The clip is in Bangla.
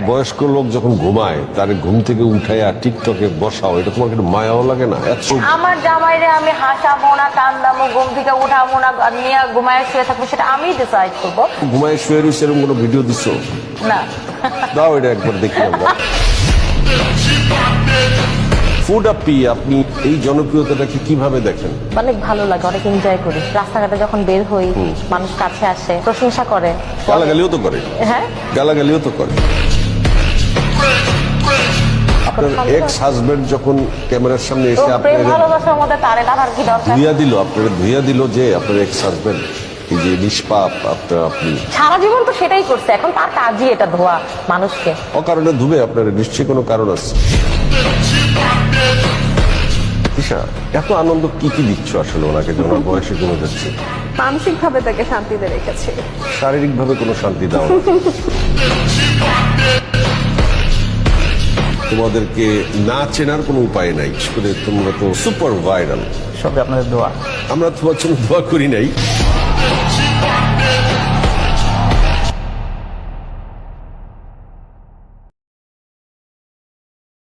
বয়স্ক লোক যখন ঘুমায় তার ঘুম থেকে উঠাইয়া টিকটকে বসাও, এটা তোমার একটু মায়াও লাগে না? এত আমার জামাইরে আমি হাসাবো না, কান্দাবো, ঘুম থেকে উঠাবো না, নিয়ে ঘুমায় শুয়ে থাকবো, সেটা আমি ডিসাইড করবো। ঘুমায় শুয়ে রয়েছে এরকম কোনো ভিডিও দিছো? না। দাও এটা একবার দেখি আমরা। ফুড আপি, আপনি এই জনপ্রিয়তাটাকে কিভাবে দেখেন? অনেক ভালো লাগে, অনেক এনজয় করি। রাস্তাঘাটে যখন বের হই, মানুষ কাছে আসে, প্রশংসা করে। গালাগালিও তো করে। হ্যাঁ, গালাগালিও তো করে। আপনার এক্স হাজবেন্ড যখন ক্যামেরার সামনে এসে প্রেম আপনার ভালোবাসার মধ্যে তারে লাগার কি দরকার? ধুইয়া দিল যে আপনার এক্স হাজবেন্ড এই যে নিষ্পাপ, আপনি সারা জীবন তো সেটাই করছে, এখন তার কাজই এটা ধোয়া মানুষকে। অকারণে ধুবে আপনার নিশ্চয়ই কোনো কারণ আছে। ঈশা, এত আনন্দ কি কি দিচ্ছ আসলে ওনাকে যখন বয়সে কমে যাচ্ছে? মানসিক ভাবে তাকে শান্তিতে রেখেছি। শারীরিক ভাবে কোনো শান্তি দাও না। তোমাদেরকে না চেনার কোনো উপায় নাই, তোমরা তো সুপার ভাইরাল। সবই আপনাদের দোয়া। আমরা তোমার জন্য দোয়া করি নাই।